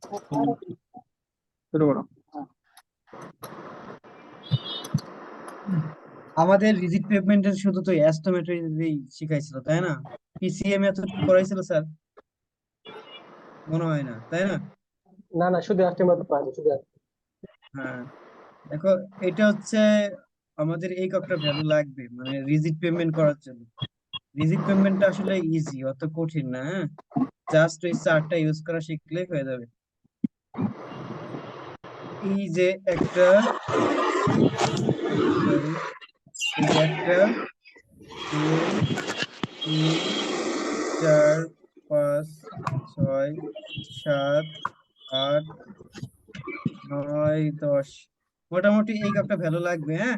হুম, শুরু করো। আমাদের রিজিড পেভমেন্টের শুধু তো অ্যাস্তোমেট্রি শিখাইছিল, তাই না? পিসিএম এতটুকু করাইছিল স্যার? মনে হয় না, তাই না? না না, শুধু আজকে মাত্র পাইনি, শুধু আজকে। হ্যাঁ, দেখো, এটা হচ্ছে আমাদের এই কয়েকটা ভ্যালু লাগবে মানে রিজিড পেমেন্ট করার জন্য। রিজিড পেমেন্টটা আসলে ইজি, অত কঠিন না। হ্যাঁ, জাস্ট ওই চারটা ইউজ করা শিখলেই হয়ে যাবে। এই যে একটা, সরি, এই যে একটা, দুই, তিন, চার, পাঁচ, ছয়, সাত, আট, 9, 10, মোটামুটি এই কয়েকটা ভ্যালু লাগবে। হ্যাঁ,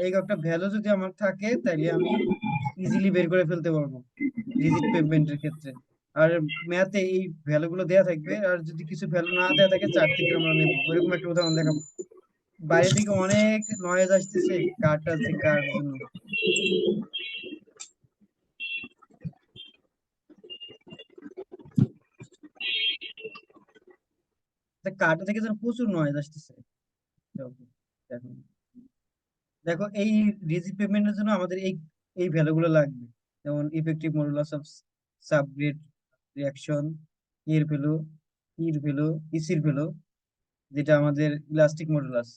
এই কয়েকটা ভ্যালু যদি আমার থাকে তাহলে আমি ইজিলি বের করে ফেলতে পারবো রিজিট পেমেন্টের ক্ষেত্রে। আর ম্যাথে এই ভ্যালু গুলো দেওয়া থাকবে, আর যদি কিছু ভ্যালু না দেওয়া থাকে চার থেকে আমরা নেবো, ওইরকম একটা উদাহরণ দেখাবো। বাইরে থেকে অনেক নয়েজ আসতেছে, কারটা আছে কার জন্য। কারটা থেকে যেন প্রচুর নয়েজ আসতেছে। দেখো, দেখো, দেখো, এই রিজিট পেমেন্টের জন্য আমাদের এই এই ভ্যালু গুলো লাগবে। যেমন effective modulus of subgrade reaction, এর ভ্যালু, ইর ভ্যালু, ইসির ভ্যালু, যেটা আমাদের ইলাস্টিক মডুলাস।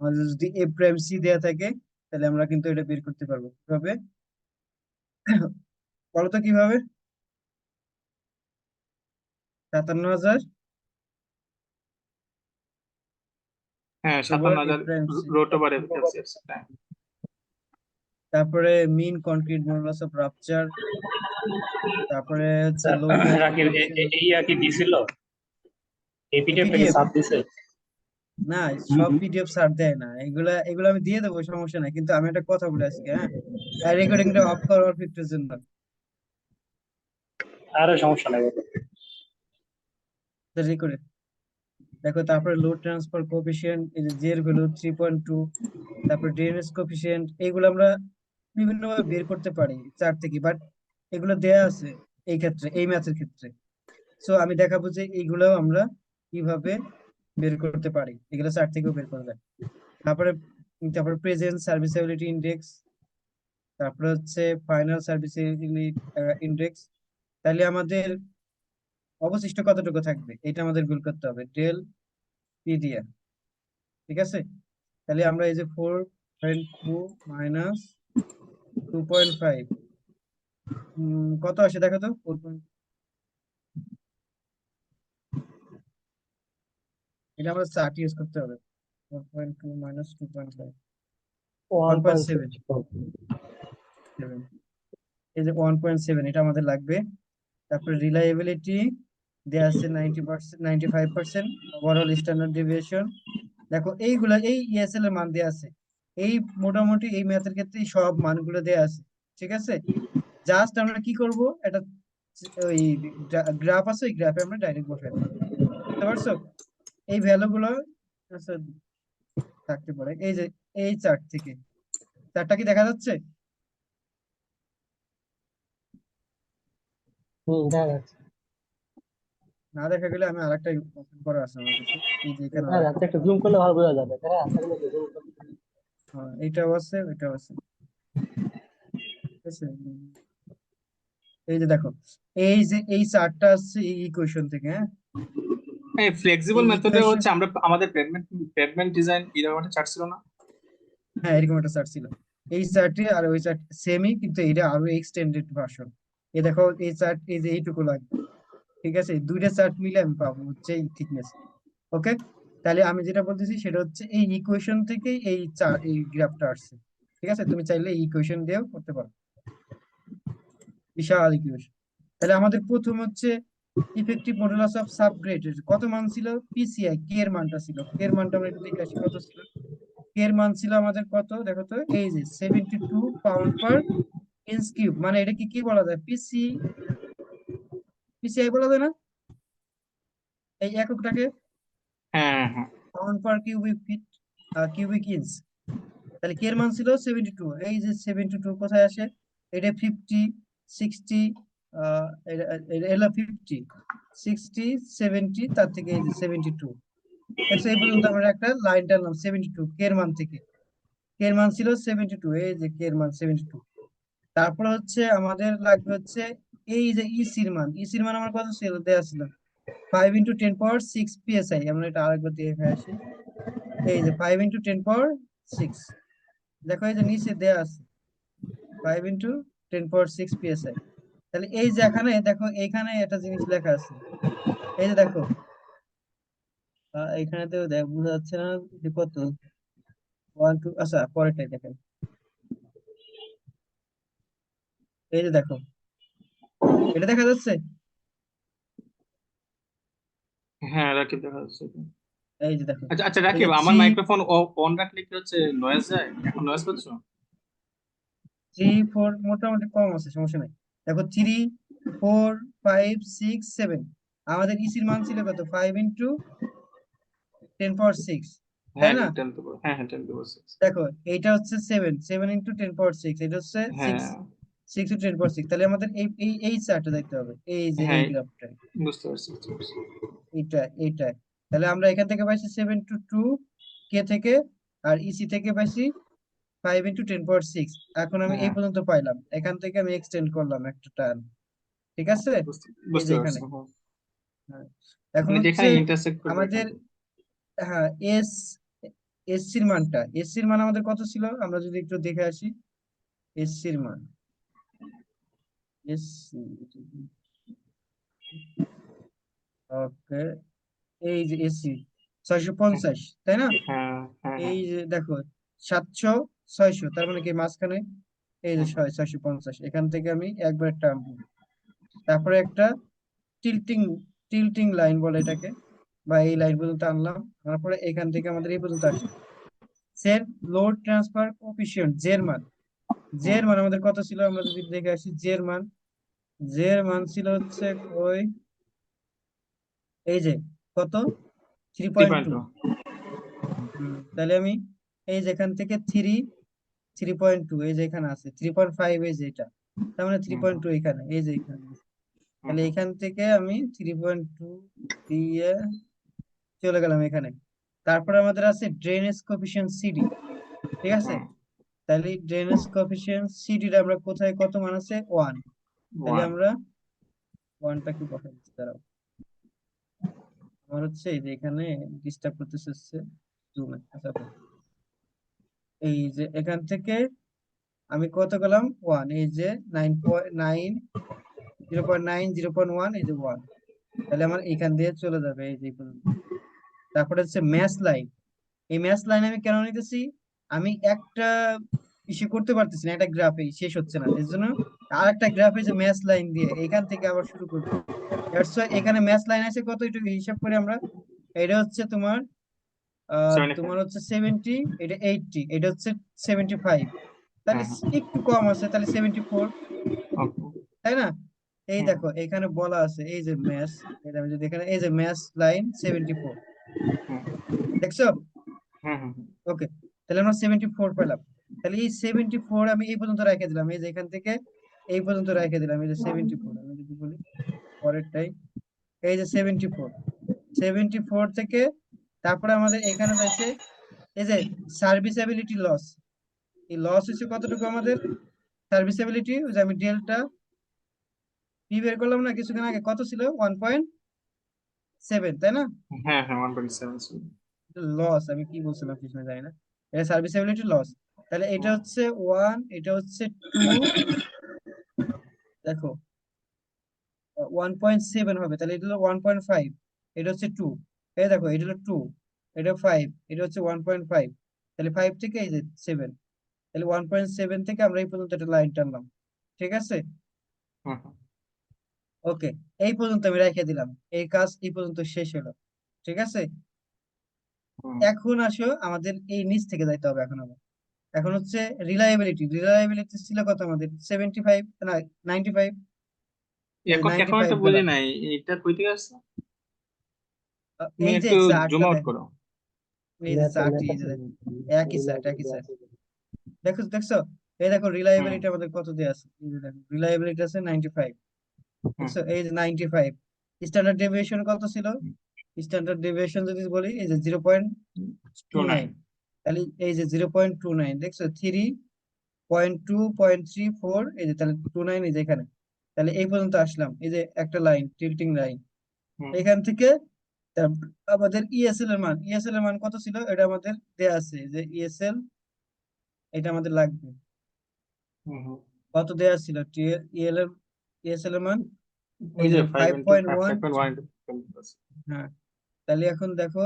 আমাদের যদি এ প্রাইম সি দেওয়া থাকে তাহলে আমরা কিন্তু এটা বের করতে পারবো কিভাবে। বলো তো কিভাবে? 57,000 হ্যাঁ, over 57,000 A prime C. Root over LCS. তারপরে mean concrete modulus of rupture. তারপরে হচ্ছে লো ট্রান্সফার রাকিব কোএফিসিয়েন্ট। এই আর কি দিছিল, এই পিডিএফ টা কি পিডিএফ সাব দিছে? না, হুম সব হুম। পিডিএফ স্যার দেয় না, এগুলা এগুলো আমি দিয়ে দেবো, সমস্যা নাই, কিন্তু আমি একটা কথা বলে আজকে, হ্যাঁ, রেকর্ডিংটা অফ করার ফিফটির জন্য। আরে সমস্যা নাই। রেকর্ডে দেখো, তারপরে লোড ট্রান্সফার কোএফিসিয়েন্ট, এই যে জের ভ্যালু 3.2। তারপর ড্রেনেজ কোএফিসিয়েন্ট, এইগুলো আমরা বিভিন্ন ভাবে বের করতে পারি চার থেকে, বাট এগুলো দেয়া আছে এই ক্ষেত্রে, এই ম্যাথের ক্ষেত্রে। সো আমি দেখাবো যে এইগুলোও আমরা কিভাবে বের করতে পারি, এগুলো চার থেকেও বের করা যায়। তারপরে তারপরে প্রেজেন্ট সার্ভিসেবিলিটি ইন্ডেক্স, তারপরে হচ্ছে ফাইনাল সার্ভিসেবিলিটি ইন্ডেক্স। তাহলে আমাদের অবশিষ্ট কতটুকু থাকবে এটা আমাদের বের করতে হবে, ডেল পি দিয়ে। ঠিক আছে, তাহলে আমরা এই যে 4.2 মাইনাস 2.5, কত আসে দেখো তো। এটা আমরা চার্ট ইউজ করতে হবে। 4.2 minus 2.5, one one point point seven six seven এই যে 1.7 এটা আমাদের লাগবে। তারপরে রিলায়েবিলিটি দেয়া আছে 90%, 95%। ওভারঅল স্ট্যান্ডার্ড ডেভিয়েশন, দেখো এইগুলা এই ইএসএল এর মান দেয়া আছে। এই মোটামুটি এই ম্যাথের ক্ষেত্রে এই সব মানগুলো দেয়া আছে। ঠিক আছে, জাস্ট আমরা কি করব, এটা ওই গ্রাফ আছে, ওই গ্রাফে আমরা ডাইরেক্ট বসাই দেবো। বুঝতে পারছো? এই ভ্যালু গুলো আচ্ছা, থাকতে পারে এই যে এই চার্ট থেকে। চার্টটা কি দেখা যাচ্ছে? হুম, দেখা যাচ্ছে। না দেখা গেলে আমি আরেকটা ওপেন করা আছে আমার কাছে, এই যে এখানে দেখা আরেকটা। যাচ্ছে, একটু জুম করলে ভালো বোঝা যাবে। দেখা যাচ্ছে না, একটু zoom করলে। হ্যাঁ, এটাও আছে, এটাও আছে। ঠিক আছে, এই যে দেখো, এই যে এই চার্টটা আসছে এই ইকুয়েশন থেকে। হ্যাঁ, এই ফ্লেক্সিবল এই মেথডে ইকুয়েশন, হচ্ছে আমরা আমাদের পেভমেন্ট পেভমেন্ট ডিজাইন এরকম একটা চার্ট ছিল না? হ্যাঁ, এরকম একটা চার্ট ছিল। এই চার্টে আর ওই চার্ট সেমই, কিন্তু এটা আরো এক্সটেন্ডেড ভার্সন। এই দেখো, এই চার্ট এই যে এইটুকু লাগবে। ঠিক আছে, দুইটা চার্ট মিলে আমি পাবো হচ্ছে এই থিকনেস। ওকে, তাহলে আমি যেটা বলতেছি সেটা হচ্ছে এই ইকুয়েশন থেকেই এই চার্ট, এই গ্রাফটা আসছে। ঠিক আছে, তুমি চাইলে এই ইকুয়েশন দিয়েও করতে পারো, বিশাল ইকুয়েশন। তাহলে আমাদের প্রথম হচ্ছে ইফেক্টিভ মডুলাস অফ সাবগ্রেড, কত মান ছিল? পিসিআই কে এর মানটা ছিল, কে এর মানটা আমরা একটু দেখে আসি কত ছিল। কে এর মান ছিল আমাদের কত দেখো তো, এই যে 72 পাউন্ড পার ইঞ্চ কিউব। মানে এটা কি কি বলা যায়, পিসিআই বলা যায় না এই এককটাকে? হ্যাঁ হ্যাঁ। Pound per cubic feet, cubic inch. তাহলে কে এর মান ছিল 72। এই যে 72 কোথায় আসে? এটা 50, 60, এটা 50, 60, 70, তার থেকে এই যে 72। দেখছো এই পর্যন্ত আমরা একটা লাইন টানলাম 72 কে এর মান থেকে। কে এর মান ছিল 72, এই যে কে এর মান 72। তারপর হচ্ছে আমাদের লাগবে হচ্ছে এই যে ইসির মান। ইসির মান আমার কত ছিল, দেওয়া ছিল 5 × 10⁶ psi। আমরা এটা আরেকবার দেখে আসি। এই যে 5 × 10⁶। দেখো এই যে নিচে দেয়া আছে 5 × 10⁶ psi। তাহলে এই যে এখানে দেখো, এইখানে একটা জিনিস লেখা আছে। এই যে দেখো এখানে তো বোঝা যাচ্ছে না যে কত 1 2। আচ্ছা পরেরটাই দেখেন। এই যে দেখো, এটা দেখা যাচ্ছে। হ্যাঁ, রাকিব দেখা যাচ্ছে। এই যে দেখো, আচ্ছা আচ্ছা এই রাকিব, যে আমার মাইক্রোফোন অন রাখলে কি হচ্ছে, নয়েজ যায়? এখন নয়েজ পাচ্ছ? 3 4 মোটামুটি কম আছে, সমস্যা নাই। দেখো 3 4 5 6 7 আমাদের ইসির মান ছিল কত 5 × 10⁶, তাই হ্যাঁ, না? 10 হ্যাঁ হ্যাঁ 10⁶। দেখো এইটা হচ্ছে 7 7 × 10⁶, এটা হচ্ছে 6 হ্যাঁ 6 × 10⁶। তাহলে আমাদের এই চার্টটা দেখতে হবে, এই যে এই হ্যাঁ, গ্রাফটা, বুঝতে পারছি বুঝতে পারছি। এইটা। তাহলে আমরা এখান থেকে পাইছি 7 to 2 কে থেকে, আর ইসি থেকে পাইছি 5 × 10⁶। এখন আমি এই হ্যাঁ, পর্যন্ত পাইলাম, এখান থেকে আমি এক্সটেন্ড করলাম একটা টার্ম, ঠিক আছে? বুঝতে এই বুঝতে যে পারছি। এখানে। হ্যাঁ, হ্যাঁ। এখন মানে হচ্ছে যেখানে ইন্টারসেক্ট করবে এখান আমাদের, থেকে। হ্যাঁ, এসসির মানটা, এসসির মান আমাদের কত ছিল আমরা যদি একটু দেখে আসি। এসসির মান, এসসি, ওকে, এই যে এসসি 650, তাই না? হ্যাঁ হ্যাঁ হ্যাঁ এই যে দেখো 700 600, তার মানে কি মাঝখানে এই যে হ্যাঁ 650, এখান থেকে আমি একবার টার্ম, তারপরে একটা টিল্টিং টিল্টিং লাইন বলে এটাকে, বা এই লাইন পর্যন্ত আনলাম। তারপরে এখান থেকে আমাদের এই পর্যন্ত আসছে সেট লোড ট্রান্সফার কোএফিসিয়েন্ট জের মান। হ্যাঁ জের মান আমাদের কত ছিল আমরা যদি দেখে আসি। জের মান ছিল হচ্ছে ওই, এই যে কত 3.2। 3.2। তাহলে আমি এই যেখান থেকে 3.2, এই যে এখানে আছে 3.5, এই যে এটা, তার মানে হুম 3.2 এখানে, এই যে এখানে। হুম তাহলে এখান থেকে আমি 3.2 দিয়ে চলে গেলাম এখানে। তারপরে আমাদের আছে ড্রেনেজ কোএফিসিয়েন্ট সিডি, ঠিক আছে? হুম তাহলে ড্রেনেজ কোএফিসিয়েন্ট সিডি আমরা কোথায়, কত মান আছে 1। তাহলে 1। আমরা 1টা কি বসাই দিচ্ছি, দাঁড়াও। আমার হচ্ছে এই যে এখানে ডিস্টার্ব করতেছে হচ্ছে জুমে। আচ্ছা okay, এই যে এখান থেকে আমি কত গেলাম 1, এই যে 9.9 0.9 0.1, এই যে 1। তাহলে আমার এখান দিয়ে চলে যাবে এই যে এই পর্যন্ত। তারপরে হচ্ছে ম্যাচ লাইন। এই ম্যাচ লাইন আমি কেন নিতেছি, আমি একটা ইস্যু করতে পারতেছি না, একটা গ্রাফে শেষ হচ্ছে না, এর জন্য আর একটা গ্রাফে যে ম্যাচ লাইন দিয়ে এখান থেকে আবার শুরু করবো। দ্যাটস ওয়াই এখানে ম্যাচ লাইন আছে কত, একটু হিসাব করে আমরা। এটা হচ্ছে তোমার 75। তোমার হচ্ছে 70, এটা 80, এটা হচ্ছে 75। তাহলে হ্যাঁ হ্যাঁ একটু কম আছে, তাহলে 74, ওকে। তাই না? এই হুম দেখো এখানে বলা আছে এই যে ম্যাচ, এটা আমি যদি এখানে এই যে ম্যাচ লাইন 74, হুম দেখছো? হুম হুম ওকে, তাহলে আমরা 74 পেলাম। তাহলে এই 74 আমি এই পর্যন্ত রেখে দিলাম, এই যে এখান থেকে এই পর্যন্ত রেখে দিলাম, এই যে 74। আমি যদি বলি পরেরটাই, এই যে 74 থেকে তারপরে আমাদের এখানে যাইছে এই যে সার্ভিসেবিলিটি লস। এই লস হচ্ছে কতটুকু আমাদের সার্ভিসেবিলিটি, ওই যে আমি ডেল্টা পি বের করলাম না কিছুক্ষণ আগে, কত ছিল 1.7, তাই না? হ্যাঁ হ্যাঁ 1.7 ছিল। লস, আমি কি বলছিলাম কিছু জানি না, এটা সার্ভিসেবিলিটি লস। তাহলে এটা হুম হচ্ছে 1, এটা হচ্ছে 2, দেখো 1.7 হবে, তাহলে এটা হলো 1.5, এটা হচ্ছে 2, এই দেখো এটা হলো 2, এটা 5, এটা হচ্ছে 1.5, তাহলে 5 থেকে এই যে 7, তাহলে 1.7 থেকে আমরা এই পর্যন্ত একটা লাইন টানলাম, ঠিক আছে? হুম হুম ওকে, এই পর্যন্ত আমি রেখে দিলাম, এই কাজ এই পর্যন্ত শেষ হলো, ঠিক আছে? হুম। এখন আসো আমাদের এই নিচ থেকে যাইতে হবে। এখন হচ্ছে রিলায়েবিলিটি ছিল কত আমাদের 75 না 95, এই যে এখন এখন 95 একটা বুঝি গেলাম। নাই, এটা কই থেকে আসছে? তুমি এই যে একটু জুম চার্টটা আউট দেখো, করো। এই যে ম্যাথ চার্ট, ম্যাথ এই যে আছে দেখো, একই চার্ট একই রিলায়েবিলিটি চার্ট, আছে। দেখো দেখছো? এই দেখো হুম রিলায়েবিলিটি আমাদের কত দেয়া আছে, এই যে দেখো রিলায়েবিলিটি আছে 95। দেখছো এই যে 95, স্ট্যান্ডার্ড ডেভিয়েশন কত ছিল? স্ট্যান্ডার্ড ডেভিয়েশন যদি বলি এই যে 0.29, 29 তাহলে এই যে 0.29 দেখছো, 3.2.34, এই যে তাহলে 29 এই যে এখানে, তাহলে এই পর্যন্ত আসলাম, এই যে একটা লাইন টিল্টিং লাইন হুম এখান থেকে। আমাদের ইএসএল এর মান, ইএসএল এর মান কত ছিল এটা আমাদের দেয়া আছে, যে ইএসএল এটা আমাদের লাগবে, হুম হুম। কত দেয়া ছিল ইএল এর ইএসএল এর মান, ওই এই যে যে 5 five into point 5 one 5.1 into 5. হ্যাঁ, তাহলে এখন দেখো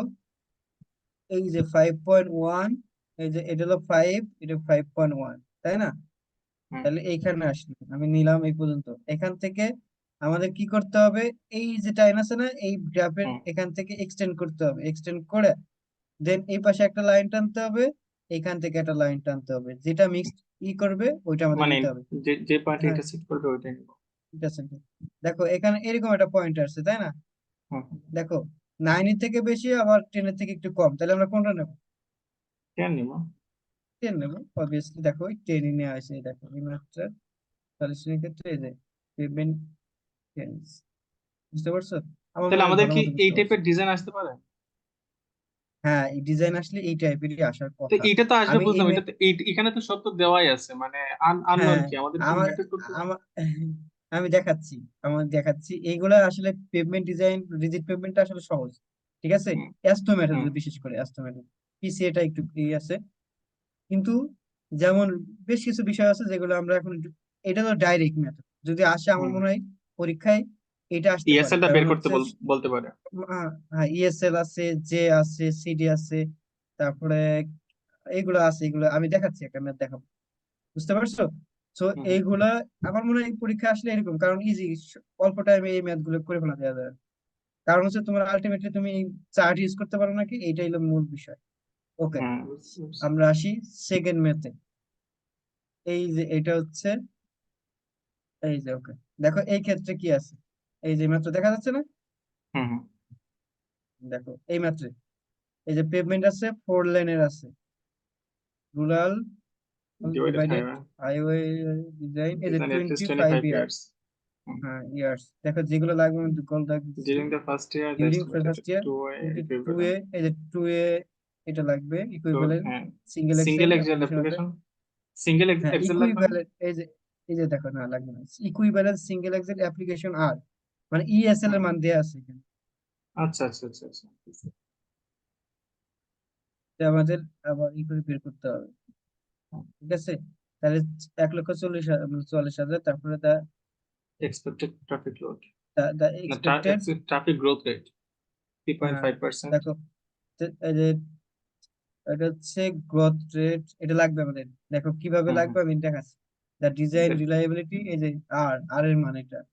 এই যে 5.1, এই যে এটা হলো 5, এটা 5.1, তাই না? হুম তাহলে এইখানে আসলো, আমি নিলাম এই পর্যন্ত। এখান থেকে আমাদের কি করতে হবে, এই যে টাইম আছে না এই গ্রাফের, হুম। এখান থেকে এক্সটেন্ড করতে হবে, এক্সটেন্ড করে দেন এই পাশে একটা লাইন টানতে হবে, এখান থেকে একটা লাইন টানতে হবে, যেটা মিক্সড করবে ওইটা আমাদের মানে নিতে হবে। যে যে পয়েন্টে হ্যাঁ, ইন্টারসেক্ট করবে ওইটাই নিব। ঠিক আছে। দেখো এখানে এরকম একটা পয়েন্ট আসছে, তাই না? হুম। দেখো 9 এর থেকে বেশি, আবার 10 এর থেকে একটু কম, তাহলে আমরা কোনটা নেব? কেন নিব? 10 নেব অবভিয়াসলি। দেখো 10 ই নেওয়া হয়েছে, এই দেখো এই মাত্রা সলিউশনের ক্ষেত্রে এই যে পেমেন্ট টেন্স, বুঝতে পারছো? আমার তাহলে মনে হয় আমাদের ভালো কি মতো এই বুঝতে পারছো। টাইপের ডিজাইন আসতে পারে? হ্যাঁ, এই ডিজাইন আসলে এই টাইপেরই আসার তো কথা। এইটা তো আসবে আমি এই বুঝলাম, এটা তো এখানে তো সব তো দেওয়াই আছে, মানে আননোন হ্যাঁ, কি আমাদের কি আমার মেথড করতে হবে? আমার আমি দেখাচ্ছি, দেখাচ্ছি এইগুলা আসলে পেমেন্ট ডিজাইন, রিজিড পেমেন্টটা আসলে সহজ, ঠিক আছে। হুম অ্যাস্টো মেথড, হুম বিশেষ করে অ্যাস্টো মেথড, পিসিএটা একটু ই আছে, কিন্তু যেমন বেশ কিছু বিষয় আছে যেগুলো আমরা এখন এটা তো ডাইরেক্ট মেথড, যদি আসে আমার হুম। মনে হয় পরীক্ষায় এটা আসতে পারে, ইএসএল টা কারণ বের করতে হচ্ছে বলতে পারে। হ্যাঁ ইএসএল আছে, জে আছে, সিডি আছে, তারপরে এইগুলো আছে, এগুলো আমি দেখাচ্ছি, একটা ম্যাথ দেখাবো, বুঝতে পারছো? তো হুম হুম। এইগুলা আমার মনে হয় পরীক্ষা আসলে এরকম, কারণ ইজি, অল্প টাইমে এই ম্যাথ গুলো করে ফেলা দেওয়া যায়। কারণ হচ্ছে তোমার আলটিমেটলি তুমি চার্ট ইউজ করতে পারো নাকি, এইটাই হলো মূল বিষয়। ওকে, হুম, বুঝছি, বুঝছি। আমরা আসি সেকেন্ড ম্যাথে। এই যে এটা হচ্ছে, এই যে ওকে, দেখো এই ক্ষেত্রে কি আছে, এই যে মাত্র দেখা যাচ্ছে না, হুম হুম। দেখো এই মাত্রে এই যে পেভমেন্ট আছে, 4 লেনের আছে, rural divided divided highway highway design, এই যে design at least 25 25 years. years. Hmm. হ্যাঁ ইয়ার্স, দেখো যেগুলো লাগবে আমি কল রাখছি। During the first year, the during estimated first year, 2A two A, equivalent. এই যে 2 এ এটা লাগবে, So, equivalent single Excel single Excel application আছে। application, single হ্যাঁ Excel লাগবে না? ইকুইভ্যালেন্ট, এই যে দেখো না লাগবে না, ইকুইভ্যালেন্ট সিঙ্গেল এক্সেল অ্যাপ্লিকেশন আর, মানে ইএসএল এর হুম। মান দেয়া আছে এখানে। আচ্ছা আচ্ছা আচ্ছা আচ্ছা। এটা আমাদের আবার ই করে বের করতে হবে, ঠিক আছে। তাহলে 1,40,000, তারপরে Expected traffic load. দা No, expected, traffic growth rate, হ্যাঁ 3.5%. দেখো এই যে এটা হচ্ছে গ্রোথ রেট, এটা লাগবে আমাদের, দেখো কিভাবে হুম হুম। লাগবে আমি দেখাচ্ছি। দা ডিজাইন দেখ, রিলায়েবিলিটি, এই যে আর এর মান এটা, আচ্ছা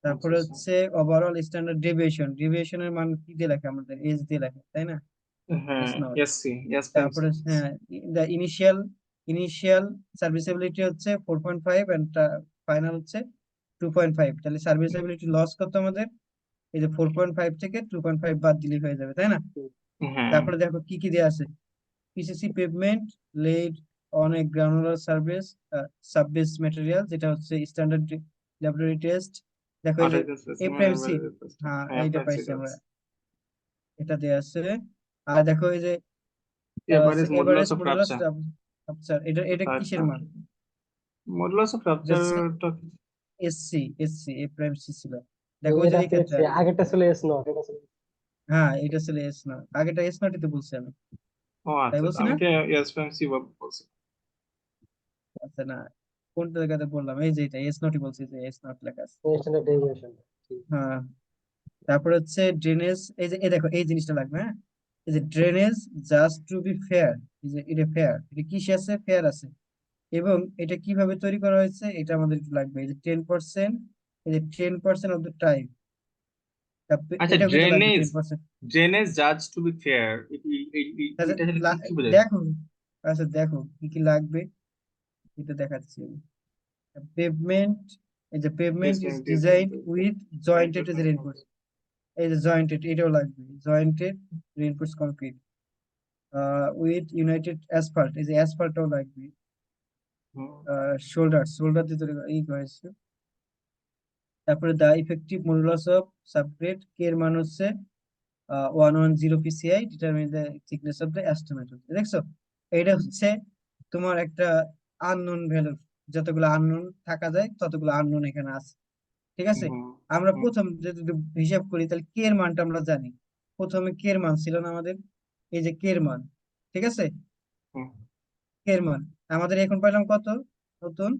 তারপরে আচ্ছা। হচ্ছে ওভারঅল স্ট্যান্ডার্ড ডেভিয়েশন, ডেভিয়েশনের মান কি দিয়ে লেখে আমাদের, এস দিয়ে লেখে, তাই না? হ্যাঁ, S not. SC, S prime তারপরে হ্যাঁ, দা ইনিশিয়াল সার্ভিসেবিলিটি হচ্ছে 4.5, এন্ড ফাইনাল হচ্ছে 2.5, তাহলে সার্ভিসেবিলিটি লস কত আমাদের, এই যে 4.5 থেকে 2.5 বাদ দিলেই হয়ে যাবে, তাই না? হ্যাঁ। তারপরে দেখো কি কি দেওয়া আছে, PCC pavement laid on a granular surface, subbase material, যেটা হচ্ছে স্ট্যান্ডার্ড ল্যাবরেটরি টেস্ট। দেখো এই যে Authorized a specimen prime C, available system. হ্যাঁ হ্যাঁ, এইটা প্রাইম পাইছি আমরা, সিরিয়ালস। এটা দেয়া আছে। আর দেখো এই যে Average average modulus of modulus rupture. আচ্ছা, এটা Third কিসের মান? term. Modulus of এটা rupture হচ্ছে টা এসসি এ প্রাইম সি ছিল, দেখো ওই যে এটা এই ক্ষেত্রে পেয়েছি, আগেরটা ছিল এস নট, এটা ছিল হ্যাঁ এটা ছিল এস না, আগেটা এস নটই তো বলছি আমি, ও তাই আচ্ছা আচ্ছা, বলছি আমি না? তো এস প্রাইম সি বলছি। আচ্ছা না, কোনটা জায়গাতে বললাম, এই যে এটা এস নটই বলছি, যে এস নট লেখা আছে। Standard deviation. হ্যাঁ, তারপরে হচ্ছে ড্রেনেজ, এই যে এই দেখো এই জিনিসটা লাগবে, হ্যাঁ এই যে drainage just to be fair, এই যে এটা ফেয়ার, এটা কিসে আছে, ফেয়ার আছে, এবং এটা কিভাবে তৈরি করা হয়েছে এটা আমাদের একটু লাগবে, এই যে 10%, এই যে 10% অফ দ্য টাইম, আচ্ছা, এটাও কিন্তু লাগবে ড্রেনেজ 10%। ড্রেনেজ জাজ টু বি ফেয়ার, আচ্ছা এটা আসলে কি কি বোঝায়? দেখো, আচ্ছা দেখো কি কি লাগবে, এটা দেখাচ্ছি আমি। পেভমেন্ট, এই যে pavement is design with jointed reinforce, এই যে জয়েন্টেড এটাও লাগবে, jointed reinforce concrete with United Asphalt, এই যে অ্যাসফাল্টও লাগবে, শোল্ডার দিয়ে তৈরি এই হয়েছে, তারপরে the effective modulus of subgrade কে এর মান হচ্ছে 110 PCI determine the thickness of the অ্যাস্টোমেটর। দেখছো, এটা হচ্ছে তোমার একটা আননোন ভ্যালু, যতগুলো আননোন থাকা যায় ততগুলো আননোন এখানে আছে। ঠিক আছে, হুম আমরা হুম প্রথম যদি হিসাব করি তাহলে কে এর মানটা আমরা জানি। প্রথমে কে এর মান ছিল না আমাদের, এই যে কে এর মান, ঠিক আছে, হুম। কে এর মান আমাদের এখন পাইলাম কত, নতুন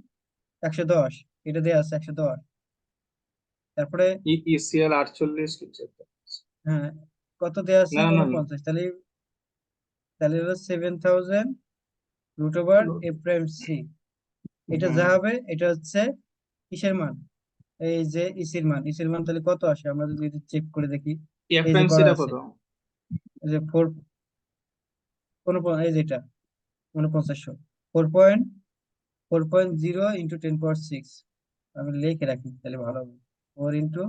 110, এটা দেওয়া আছে 110। তারপরে ইসিএল 48 কিছু একটা। হ্যাঁ, কত দেওয়া আছে না না না 49, তাহলে তাহলে হলো 7000 root over a prime C. এটা যা হবে এটা হচ্ছে কিসের মান, এই যে ইসির মান, ইসির মান তাহলে কত আসে আমরা যদি চেক করে দেখি। এই যে করা এফএমসিটা আছে, কত? এই যে ফোর, এই যেটা 4900, 4.0 × 10⁶, আমি লিখে রাখি তাহলে ভালো হবে, 4 ×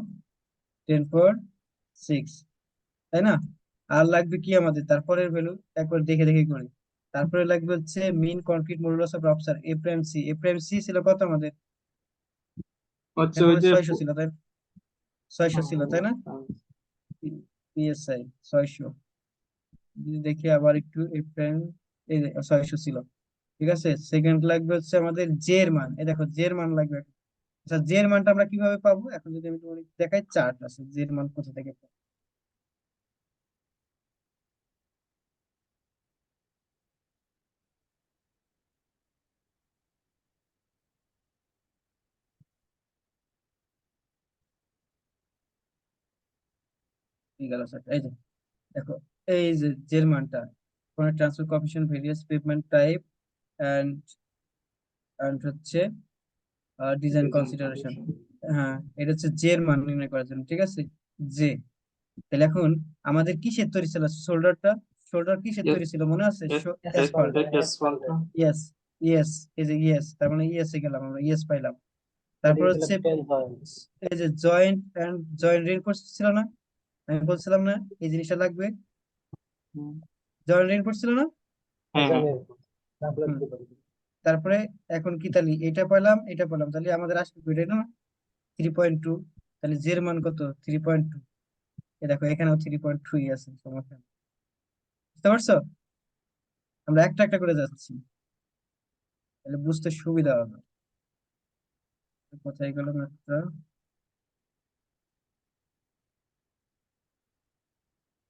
10⁶, তাই না? আর লাগবে কি আমাদের তারপরের ভ্যালু, একবার দেখে দেখে করি। তারপরে লাগবে হচ্ছে mean concrete modulus of rupture A prime C. A prime C ছিল কত আমাদের, হচ্ছে এখানে ওই মনে হয় যে 600 ছিল, তাই 600 ছিল তাই না, পিএসআই 600। যদি দেখি আবার একটু, এ প্রাইম, এই 600 ছিল, ঠিক আছে। সেকেন্ড লাগবে হচ্ছে আমাদের জে এর মান, এই দেখো জে এর মান লাগবে। আচ্ছা, জে এর মানটা আমরা কিভাবে পাবো, এখন যদি আমি তোমাকে দেখাই চার্ট আছে জে এর মান কোথা থেকে পাবো। ঠিক আছে স্যার, এই যে দেখো, এই যে জে এর মানটা, কোন transfer coefficient various pavement type and and হচ্ছে ডিজাইন ডিজাইন কনসিডারেশন। কন্ডিশন। হ্যাঁ, এটা হচ্ছে জে এর মান নির্ণয় করার জন্য, ঠিক আছে, জে। তাহলে এখন আমাদের কিসের তৈরি ছিল শোল্ডারটা, শোল্ডার কিসের তৈরি ছিল মনে আছে, অ্যাসফাল্ট। অ্যাসফাল্ট ইয়েস, ইয়েস, এই যে ইয়েস, তার মানে ইয়েস এ গেলাম, আমরা ইয়েস পাইলাম। তারপর এদিকে ছিল হচ্ছে 10 জয়েন্টস। এই যে জয়েন্ট এন্ড জয়েন্ট রিইনফোর্স ছিল না, আমি বলছিলাম না এই জিনিসটা লাগবে, জয়েন্ট রিইনফোর্স ছিল না। হ্যাঁ হ্যাঁ জয়েন্ট তারপরে হুম, দিতে পারি। তারপরে এখন কি তাহলে এটা পেলাম এটা পেলাম, তাহলে আমাদের আসবে কি, এটা না 3.2, তাহলে জের মান কত 3.2। এ দেখো এখানেও 3.2 আছে, সমস্যা নেই। বুঝতে পারছো, আমরা একটা একটা করে যাচ্ছি, তাহলে বুঝতে সুবিধা হবে। কোথায় গেল একটা,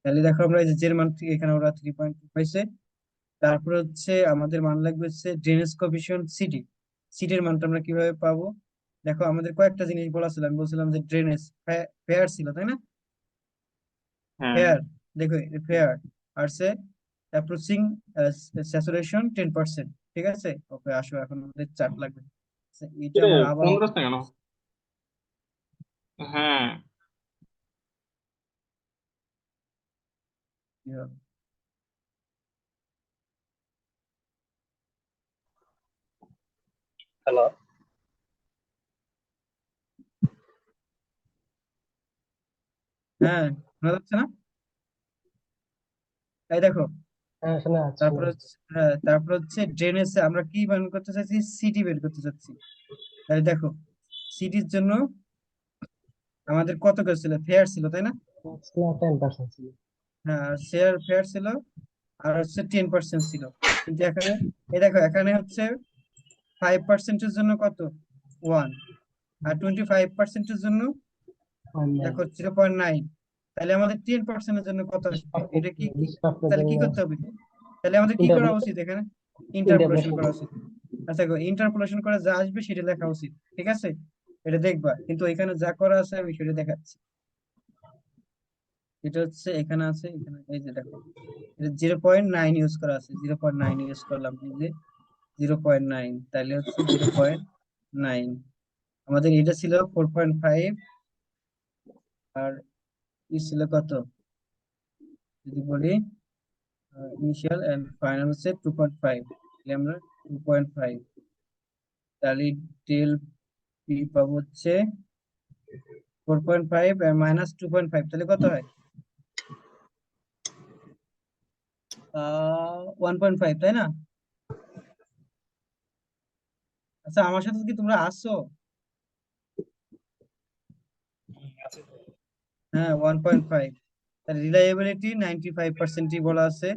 তাহলে দেখো আমরা এই যে জের মান থেকে এখানে ওরা 3.2 পাইছে। তারপরে হচ্ছে আমাদের মান লাগবে হচ্ছে ড্রেনেজ কোএফিসিয়েন্ট সিটি। সিটির মানটা আমরা কিভাবে পাবো, দেখো আমাদের কয়েকটা জিনিস বলা ছিল, আমি বলছিলাম যে ড্রেনেজ ফেয়ার ছিল তাই না, হ্যাঁ। ফেয়ার, দেখো ফেয়ার আর সে অ্যাপ্রোচিং স্যাচুরেশন 10%, ঠিক আছে। ওকে আসো, এখন আমাদের চার্ট লাগবে। আচ্ছা, এটা কিরে আমার আবার ফোন অফ করছ না কেন? হ্যাঁ। হ্যালো। হ্যাঁ, শোনা যাচ্ছে না, এই দেখো। হ্যাঁ শোনা যাচ্ছে শোনা তারপর যাচ্ছে। হচ্ছে, হ্যাঁ তারপর হচ্ছে ড্রেনেজে আমরা কি বের করতে চাইছি, সিটি বের করতে চাচ্ছি। তাহলে দেখো সিটির জন্য আমাদের কত করে ছিল, ফেয়ার ছিল তাই না, ছিল 10% ছিল। হ্যাঁ আর শেয়ার ফেয়ার ছিল, আর হচ্ছে 10% ছিল। কিন্তু এখানে এই দেখো এখানে হচ্ছে 5%-এর জন্য কত 1, আর 25%-এর জন্য 0.9। দেখো 0.9। তাহলে আমাদের 10%-এর জন্য কত আসবে, এটা কি কি, নিষ্পাপের তাহলে জন্য কি করতে হবে, তাহলে আমাদের কি করা ইন্টারপোলেশন। উচিত এখানে, ইন্টারপোলেশন ইন্টারপোলেশন। করা উচিত। আচ্ছা গো, ইন্টারপোলেশন করে যা আসবে সেটা লেখা উচিত, ঠিক আছে, এটা দেখবা, কিন্তু এখানে যা করা আছে আমি সেটা দেখাচ্ছি। এটা হচ্ছে এখানে আছে, এখানে এই যে দেখো, এটা 0.9 ইউজ করা আছে, 0.9 ইউজ করলাম, এই যে 0.9, তাহলে হচ্ছে 0.9। আমাদের এটা ছিল 4.5, আর ই ছিল কত, যদি বলি ইনিশিয়াল এন্ড ফাইনাল হচ্ছে 2.5, তাহলে আমরা 2.5, তাহলে ডেল পি পাবো হচ্ছে 4.5 মাইনাস 2.5, তাহলে কত হয় 1.5, তাই না। আচ্ছা, আমার সাথে কি তোমরা আসছো, হ্যাঁ 1.5। তাহলে রিলায়েবিলিটি 95%ই বলা আছে।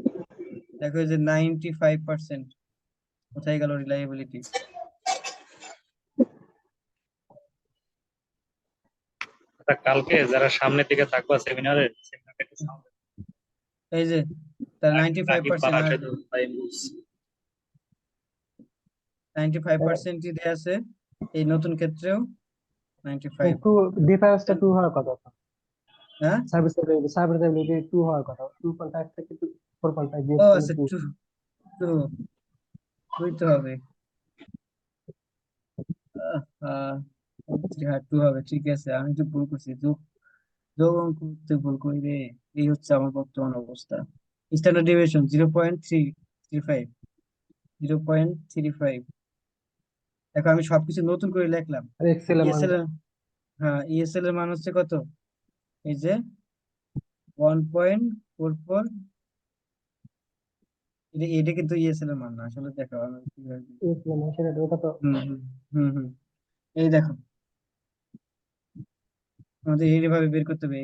দেখো এই যে 95%, কোথায় গেল রিলায়েবিলিটি? তা কালকে যারা সামনের দিকে থাকবা সেমিনারটা একটু সামনে এই যে তাহলে রাকিব 95% বাহার আসবে, সাথে ভাই বলছি। 95%ই দেয়া আছে এই নতুন ক্ষেত্রেও 95। টু ডিফারেন্সটা 2 হওয়ার কথা। হ্যাঁ, সার্ভিসেবিলিটি 2 হওয়ার কথা, 2.5 থেকে 4.5 ও জিএসএম আচ্ছা, 2। টু টু টুই তো হবে। আহ, হ্যাঁ, টু হবে, ঠিক আছে। আমি তো ভুল করছি, যোগ যোগ অঙ্ক করতে ভুল করি রে। এই হচ্ছে আমার বর্তমান অবস্থা। Standard deviation 0.335, 0.35। দেখো আমি সবকিছু নতুন করে লিখলাম। আর এক্সেল এর ইএসএল মানটা এর, হ্যাঁ ইএসএল এর মান হচ্ছে কত? এই যে 1.44। এটা কিন্তু ইএসএল এর মান না আসলে, দেখো আমি কিভাবে দিই। এক্সেল এর মান সেটা ওটা তো হুম হুম হুম হুম এই দেখো, আমাদের এইভাবে বের করতে হবে।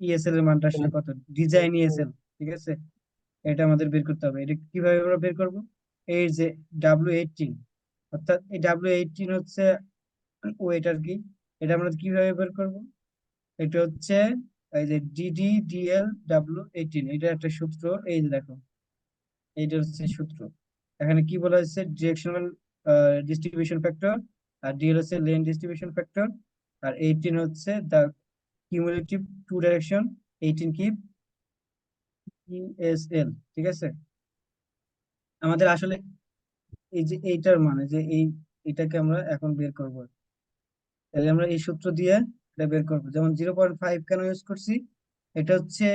ইএসএল এর মানটা আসলে কত, ডিজাইন ইএসএল, ঠিক আছে? এটা আমাদের বের করতে হবে। এটা কিভাবে আমরা বের করব? এই যে W18, অর্থাৎ এই W18 হচ্ছে ওয়েট আর কি। এটা আমরা কিভাবে বের করব? এটা হচ্ছে এই যে DDDL W18, এটা একটা সূত্র। এই যে দেখো, এইটা হচ্ছে সূত্র। এখানে কি বলা হচ্ছে, ডিরেকশনাল ডিস্ট্রিবিউশন ফ্যাক্টর, আর ডিএল হচ্ছে লেন ডিস্ট্রিবিউশন ফ্যাক্টর, আর 18 হচ্ছে দা কিউমুলেটিভ টু ডাইরেকশন 18 কি ইএসএল, ঠিক আছে? আমাদের আসলে এই যে এইটার মানে যে এটাকে আমরা এখন বের করব। তাহলে আমরা এই সূত্র দিয়ে এটা বের করবো। যেমন 0.5 কেন ইউজ করছি? এটা হচ্ছে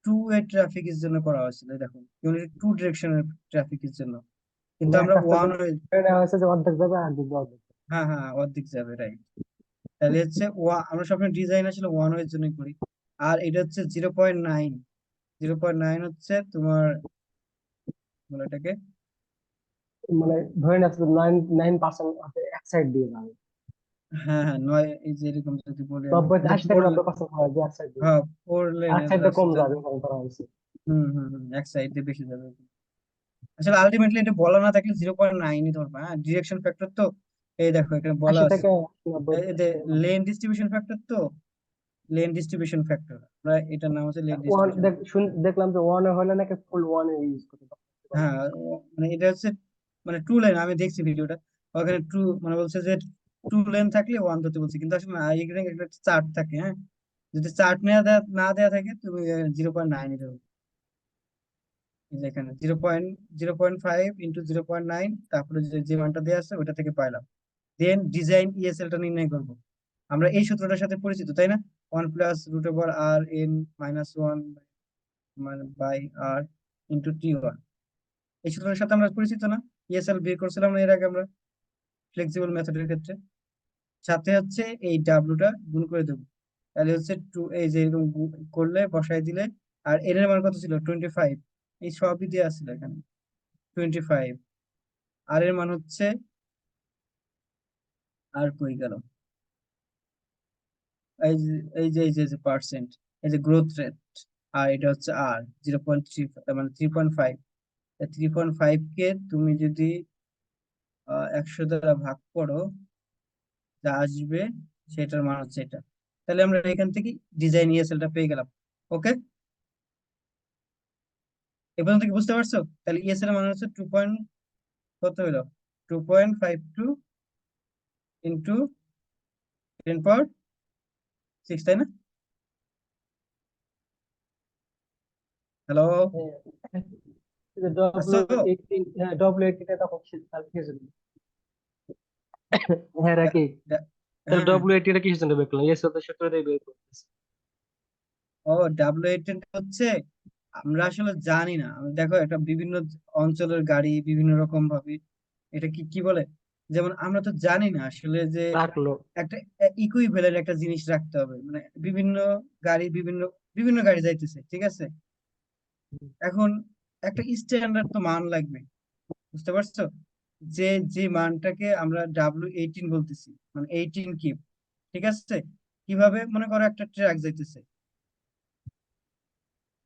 টু ওয়ে ট্রাফিকের জন্য করা হয়েছিল, এই দেখো, টু ডিরেকশনের ট্রাফিকের জন্য। কিন্তু মানে আমরা একটা রাস্তা ওয়ান তো ওয়ে, নেওয়া হয়েছে যে অর্ধেক যাবে আর দিকে অর্ধেক। হ্যাঁ হ্যাঁ অর্ধেক যাবে, রাইট। তাহলে হচ্ছে আমরা সবসময় ডিজাইন আসলে ওয়ান ওয়ের জন্যই করি। আর এটা হচ্ছে 0.9, 0.9 হচ্ছে তোমার, বলে এটাকে, মানে ধরে নিচ্ছে 9% এক সাইড দিয়ে যাবে। হ্যাঁ হ্যাঁ নয়, এই যে এরকম যদি বলি আমি, 80 থেকে 90% হয় যে এক সাইড দিয়ে, হ্যাঁ ফোর এক লেনের সাইডে কম রাস্তা। যাবে এখানে করা হয়েছে। এক সাইড দিয়ে বেশি যাবে। আসলে আলটিমেটলি এটা বলা না থাকলে 0.9ই ধরবা, হ্যাঁ ডিরেকশন ফ্যাক্টর তো। এই দেখো এখানে বলা 80 আছে, থেকে 90। এই যে লেন ডিস্ট্রিবিউশন ফ্যাক্টর তো, লেন ডিস্ট্রিবিউশন ফ্যাক্টর, আমরা এটার নাম হচ্ছে লেন ওয়ান ডিস্ট্রিবিউশন। দেখলাম যে ওয়ানে হলে নাকি ফুল ওয়ানে ইউজ করতে পারবে। হ্যাঁ মানে এটা হচ্ছে মানে টু লেন, আমি দেখছি ভিডিওটা, ওখানে টু মানে বলছে যে টু লেন থাকলে ওয়ান ধরতে বলছে, কিন্তু আসলে না, এখানে একটা চার্ট থাকে, হ্যাঁ। যদি চার্ট না দেওয়া থাকে তুমি 0.9 ধরো। এই যে এখানে 0.5 ইন্টু 0.9, তারপরে যে মানটা দেওয়া আছে ওটা থেকে পাইলাম। দেন ডিজাইন ইএসএলটা নির্ণয় করব। আমরা এই সূত্রটার সাথে পরিচিত, তাই না? 1 + √R(n−1) by R into T1, এই সূত্রের সাথে আমরা পরিচিত না? ইএসএল বের করছিলাম না এর আগে আমরা, ফ্লেক্সিবল মেথডের ক্ষেত্রে। সাথে হচ্ছে এই ডাব্লুটা গুণ করে দেবো। তাহলে হচ্ছে টু, এই যে এরকম করলে বসাই দিলে, আর এন এর মান কত ছিল? 25। এই সবই দেওয়া ছিল এখানে, 25। আর এর মান হচ্ছে, আর কই গেল, এই যে পার্সেন্ট, এই যে গ্রোথ রেট, আর এটা হচ্ছে আর 0.3, মানে 3.5। 3.5 কে তুমি যদি 100 দ্বারা ভাগ করো, যা আসবে সেটার মান হচ্ছে এটা। তাহলে আমরা এখান থেকে ডিজাইন ইএসএলটা পেয়ে গেলাম। ওকে, এ পর্যন্ত কি বুঝতে পারছো? তাহলে ইএসএল এর মান হচ্ছে কত হলো, 2.52 ইন্টু 10⁶, তাই না? হ্যালো, ডব্লিউ আসছো? 18, হ্যাঁ ডব্লিউ 18 এটা খুব শীতকাল খেয়েছে। হ্যাঁ রাকি, তাহলে হ্যাঁ হ্যাঁ, ডব্লিউ 18 টা কিসের জন্য বের করলাম? এর সাথে সূত্র দিয়ে বের করতেছি। ও W18 হচ্ছে, আমরা আসলে জানি না। দেখো একটা বিভিন্ন অঞ্চলের গাড়ি বিভিন্ন রকম ভাবে, এটা কি কি বলে, যেমন আমরা তো জানি না আসলে যে রাখলো। একটা ইকুইভ্যালেন্ট একটা জিনিস রাখতে হবে, মানে বিভিন্ন গাড়ি বিভিন্ন বিভিন্ন গাড়ি যাইতেছে, ঠিক আছে? এখন একটা স্ট্যান্ডার্ড তো মান লাগবে, বুঝতে পারছো? যে যে মানটাকে আমরা W18 বলতেছি, মানে 18 কিপ, ঠিক আছে? কিভাবে, মনে করো একটা ট্রাক যাইতেছে,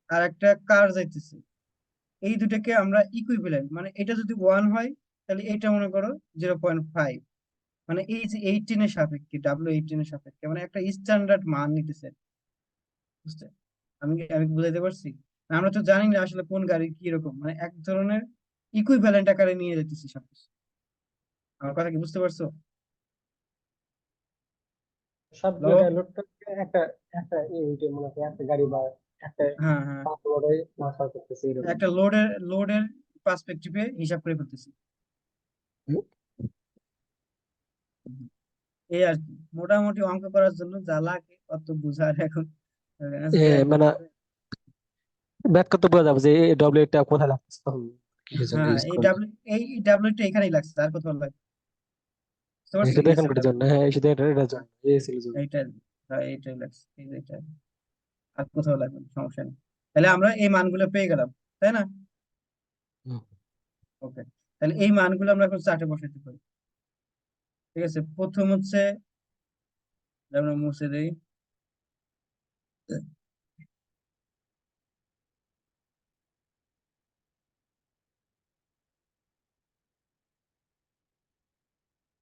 আর একটা কার যাইতেছে, এই দুটাকে আমরা ইকুইভ্যালেন্ট, মানে এটা যদি 1 হয় তাহলে এটা মনে করো 0.5, মানে এই যে 18 এর সাপেক্ষে, W18 এর সাপেক্ষে, মানে একটা স্ট্যান্ডার্ড মান নিতেছে, বুঝতে? আমি কি বুঝাইতে পারছি? আমরা তো জানি না আসলে কোন গাড়ি কি রকম, মানে এক ধরনের ইকুইভ্যালেন্ট আকারে নিয়ে যেতেছি সবকিছু। আমার কথা কি বুঝতে পারছো? সবগুলো হ্যালো? গাড়ি লোড করতে একটা একটা মনে করি একটা গাড়ি বা একটা হ্যাঁ, হ্যাঁ, পাঁচ লোডে ট্রান্সফার করতেছে এরকম। একটা লোডের পার্সপেক্টিভে হিসাব করে ফেলতেছি। এই আর কি, মোটামুটি অঙ্ক করার জন্য যা লাগে অত বুঝার এখন answer মানে করতে। ব্যাট করতে বোঝা যাবে যে ডব্লিউ এটা কোথায় লাগতেছে তখন কিসের জন্য হ্যাঁ, ইউজ করবে। এই ডাব্লিউটা এখানেই লাগছে, আর কোথাও লাগছে, বুঝতে পারছো? এটা দেখেন ইএসএল কোটার জন্য, হ্যাঁ এটা এটার জন্য এই ছিল জন্য। এইটা, হ্যাঁ এইটাই লাগছে, এই যে এটা, আর কোথাও লাগবে না, সমস্যা নেই। তাহলে আমরা এই মানগুলো পেয়ে গেলাম, তাই না? হুম। ওকে, তাহলে এই মানগুলো আমরা এখন চার্টে বসাতে পারি। ঠিক আছে, প্রথম হচ্ছে, আমরা মুছে দেই।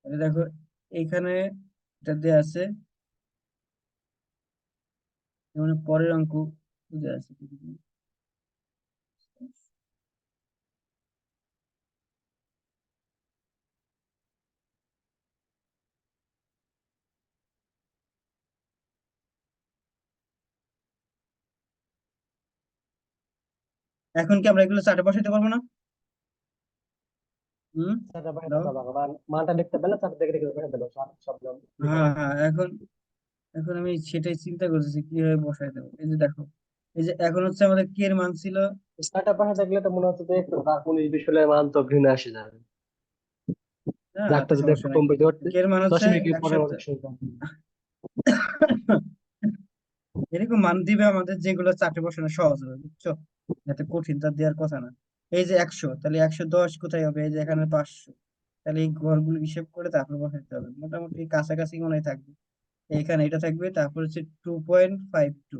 তাহলে দেখো এইখানে এটা দেয়া আছে, যেমন পরের অঙ্ক দেয়া আছে। এখন কি আমরা এগুলো চার্টে বসাতে পারবো না? হুম, চারটা পাঠাতে দাও। পারবো, মানটা দেখতে পেলে চারটা দেখে দেখে পাঠাতে পারবো, সব নাম লিখে হ্যাঁ, রাখবো। হ্যাঁ, এখন এখন আমি সেটাই চিন্তা করতেছি কিভাবে বসাই দেবো। এই যে দেখো, এই যে এখন হচ্ছে আমাদের কে এর মান ছিল, চারটা পাঠাতে গেলে তো মনে হচ্ছে যে একটু তার 19-20 মান তো ঘৃণা আসে যাবে। হ্যাঁ যাকটা আচ্ছা যদি সমস্যা একটু নাই, কম বেশি করতে কে এর মান হচ্ছে দশমিকের পরে 100। অনেক সংখ্যা। এরকম মান দিবে আমাদের যেগুলো চারটে বসানো সহজ হবে, বুঝছো? যাতে কঠিন তা দেওয়ার কথা না। এই যে 100, তাহলে 110 কোথায় হবে? এই যে এখানে 500, তাহলে এই ঘরগুলো হিসেব করে তারপর বসাতে হবে, মোটামুটি কাছাকাছি মনে হয় থাকবে। এখানে এটা থাকবে, তারপর হচ্ছে 2.52,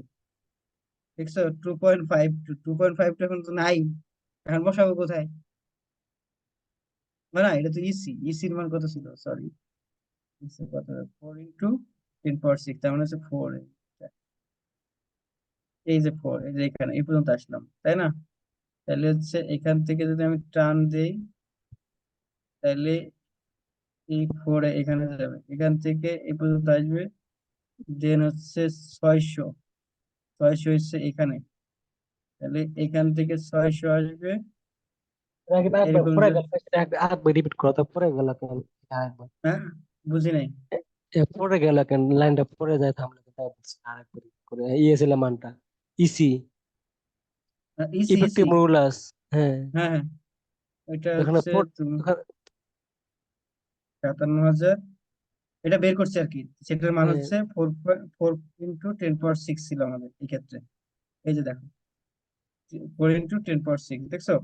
দেখছো? 2.52 এখন তো নাই, এখন বসাবো কোথায়? না, এটা তো ইসির মান কত ছিল, সরি, কত, 4 × 10⁶, তার মানে হচ্ছে 4। এই যে 4, এই যে এখানে এই পর্যন্ত আসলাম, তাই না? তাহলে হচ্ছে এখান থেকে যদি আমি টান দেই, তাহলে এই 4 এখানে যাবে, এখান থেকে এই পর্যন্ত আসবে, দেন হচ্ছে 600, 600 হচ্ছে এখানে, তাহলে এখান থেকে 600 আসবে এটা কি একবার এরকম পরে যে। গেল, সেটা আরেকবার রিপিট করো তো, পরে গেল কেন আরেকবার? হ্যাঁ, বুঝি নাই। পরে গেল কেন, লাইনটা পরে যায় থামলে কেন? তাই বলছি, আরেকবার repeat করে ইএসএল এর মানটা, EC EC effective EC, modulus. হ্যাঁ, হ্যাঁ, হ্যাঁ, এটা এখানে হচ্ছে পর- তুমি এখানে- 57,000, এটা বের করছি আর কি, সেটার মান হ্যাঁ, হচ্ছে 4 × 10⁶ ছিল আমাদের এই ক্ষেত্রে। এই যে দেখো, 4 × 10⁶, দেখছো?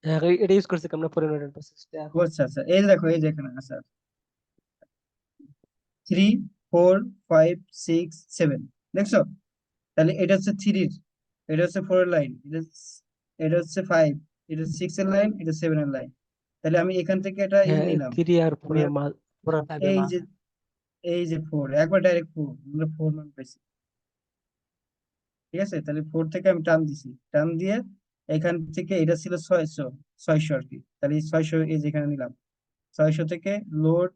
হ্যাঁ, এটা ইউজ করছি আমরা পরে নোটের প্রসেসটা ও এখন। আচ্ছা, আচ্ছা, এই যে দেখো, এই যে এখানে আচ্ছা, 3, 4, 5, 6, 7, দেখছো? তাহলে এটা হচ্ছে 3-র, এটা হচ্ছে 4-এর লাইন, এটা হচ্ছে 5, এটা 6-এর লাইন, এটা 7-এর লাইন। তাহলে আমি এখান থেকে এটা হ্যাঁ, নিলাম। থ্রি আর আমি ফোরের মান, ফোর আর ফাইভের এই মান। যে, এই যে 4, একবার ডাইরেক্ট 4, আমরা 4 মান পাইছি। ঠিক আছে, তাহলে 4 থেকে আমি টান দিছি, টান দিয়ে এখান থেকে এটা ছিল 600, 600 আর কি, তাহলে এই 600 এই যেখানে নিলাম, 600 থেকে লোড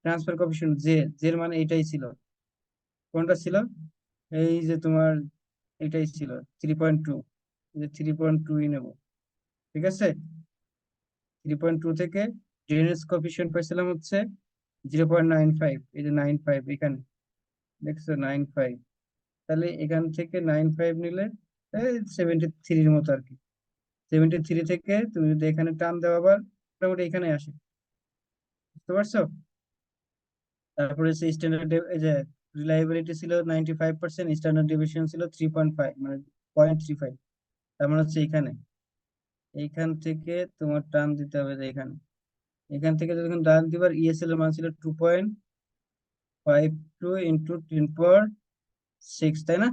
ট্রান্সফার কোএফিসিয়েন্ট জের মানে এটাই ছিল, কোনটা ছিল? এই যে তোমার এটাই ছিল 3.2, এই যে 3.2 নেব। ঠিক আছে, 3.2 থেকে ড্রেনেজ কোএফিসিয়েন্ট পাইছিলাম হচ্ছে 0.95, এই যে 95 এখানে, দেখছো 95, তাহলে এখান থেকে 95 নিলে এই 73-র মতো আর কি। 73 থেকে তুমি যদি এখানে টান দাও আবার, মোটামুটি এখানে আসে, বুঝতে পারছো? তারপরে হচ্ছে স্ট্যান্ডার্ড, এই যে রিলায়েবিলিটি ছিল 95%, স্ট্যান্ডার্ড ডেভিয়েশন ছিল 3.5, মানে 0.35, তার মানে হচ্ছে এখানে, এইখান থেকে তোমার টান দিতে হবে যে এখানে, এখান থেকে যখন টান দিবার ইএসএল এর মান ছিল 2.52 × 10⁶, তাই না?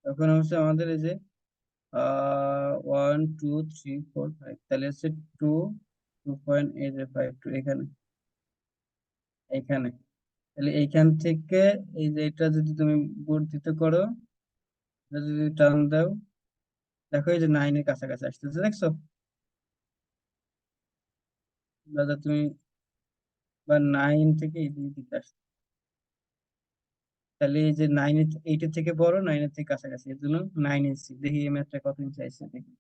তখন হচ্ছে আমাদের এই যে 1 2 3 4 5, তাহলে হচ্ছে 2.852 এখানে এখানে তাহলে এইখান থেকে এই যে এটা যদি তুমি বর্ধিত করো, এটা যদি টান দাও, দেখো এই যে 9 এর কাছাকাছি আসতেছে, দেখছো দাদা তুমি, বা 9 থেকে এই দিকে আসছে, তাহলে এই যে 8 এর থেকে বড়, 9 এর থেকে কাছাকাছি, এর জন্য 9 ইঞ্চি। দেখি এই ম্যাথটা কত ইঞ্চি আসছে দেখি।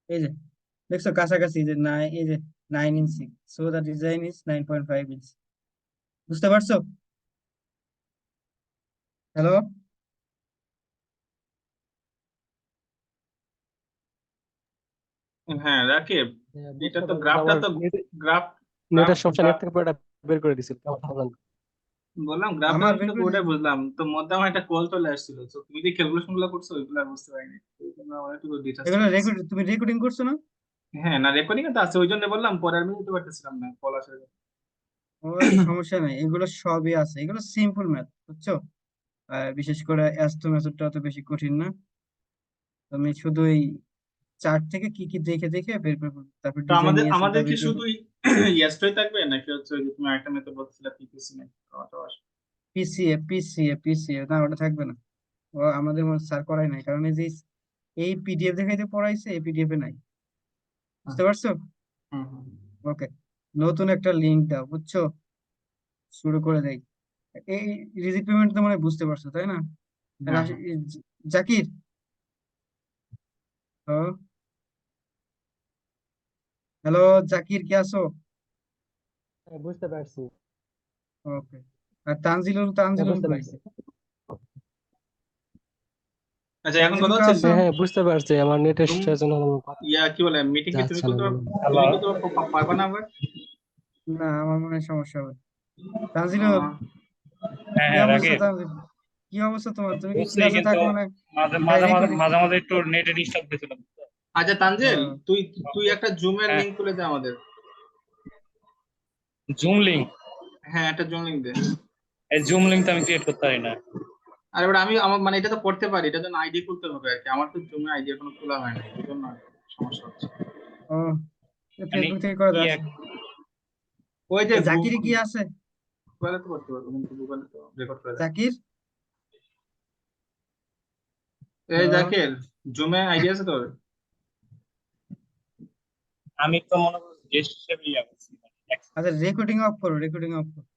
এই যে দেখছো কাছাকাছি, যে এই যে 9 ইঞ্চি, সো দ্য ডিজাইন ইজ 9.5 ইঞ্চি। বুঝতে পারছো? হ্যালো, হ্যাঁ রাকিব, হ্যাঁ, এটা বুঝতে তো পারলাম। গ্রাফটা আমার তো গ্রাফ নেটের সমস্যা, নেট গ্রাফ থেকে পুরোটা বের করে দিছিল, কেমন ভাবলাম। বললাম গ্রাফটা আমার তুমি বের তো করে পুরোটাই দিয়েছে। বুঝলাম, তো মধ্যে আমার একটা কল চলে আসছিল, তো তুমি যে ক্যালকুলেশন গুলো করছো ওইগুলো আর বুঝতে পারিনি, তো এই জন্য আমার একটু ডিস্টার্ব এগুলো হচ্ছে। তুমি রেকর্ডিং করছো না? হ্যাঁ না, রেকর্ডিং তো আছে, ওই জন্য বললাম, পরে আমি নিতে পারতেছিলাম না, কল আসার জন্য। ও আচ্ছা, সমস্যা নাই, এগুলো সবই আছে, এগুলো সিম্পল ম্যাথ, বুঝছো? বিশেষ করে অ্যাস্ট্রো মেথডটা অত বেশি কঠিন না। তুমি শুধু এই চার্ট থেকে কি কি দেখে দেখে বের করে ফেলবে। তারপর তো ডিজাইন আমাদের ইএসএল আমাদের দা কি বের করে শুধু ইয়াস্টই থাকবে, নাকি হচ্ছে ওই যে তুমি একটা মেথড বলছিলে পিপিসি নাকি ওটাও আসবে? পিসিএ না, ওটা থাকবে না। ও আমাদের মনে স্যার করাই নাই, কারণ এই যে এই পিডিএফ দেখাইতে পড়াইছে, এই পিডিএফ এ নাই। বুঝতে পারছো? হুম হুম। ওকে, নতুন একটা লিংক দাও, বুঝছো? শুরু করে দেই। এই রিজিক পেমেন্ট তো মানে বুঝতে পারছো, তাই না? হ্যাঁ হ্যাঁ। জাকির, হ্যালো জাকির, কে আছো? হ্যাঁ, বুঝতে পারছি। ওকে, আর তানজিলুল হ্যাঁ, তানজিলুল বুঝতে কই? পারছি। আচ্ছা এখন তানজিলুল কথা কে হচ্ছে আছো? হ্যাঁ হ্যাঁ, বুঝতে পারছি, আমার নেটের তুমি জন্য আমার কথা কি বলে, মিটিং কি তুমি যাচ্ছে না করতে মনে হয়। হ্যালো। তুমি করতে পারবে না আবার? না, আমার মনে হয় সমস্যা হবে। তানজিলুল, আহ, হ্যাঁ কি হ্যাঁ অবস্থা রাকিব, তানজিল? কি অবস্থা তোমার? তুমি কি বুঝছি, ক্লাসে কিন্তু থাকো না? মাঝে মাঝে মাঝে রেকর্ডিং? মাঝে মাঝে একটু নেটে ডিস্টার্ব দিছিল। আচ্ছা তানজিল, ও তুই তুই একটা জুমের হ্যাঁ, লিংক খুলে দে আমাদের। Zoom link? হ্যাঁ একটা জুম লিংক দে। এই জুম লিংক তো আমি ক্রিয়েট করতে পারি না। আর এবার আমি আমার মানে এটা তো করতে পারি, এটা জন্য আইডি খুলতে হবে আর কি, আমার তো জুমে আইডি এখনো খোলা হয় না, এই জন্য আর কি সমস্যা হচ্ছে। ও, মানে ফেসবুক থেকে করে কি দাও। ওই যে জাকির কি আছে? গুগলে তো করতে পারবো, কিন্তু গুগলে তো রেকর্ড করে দেয়। জাকির, এই হ্যালো, জাকির, জুমে আইডি আছে তোর? আমি তো মনে করি গেস্ট হিসেবে ইয়া করছি। আচ্ছা রেকর্ডিং অফ করো, রেকর্ডিং অফ করো।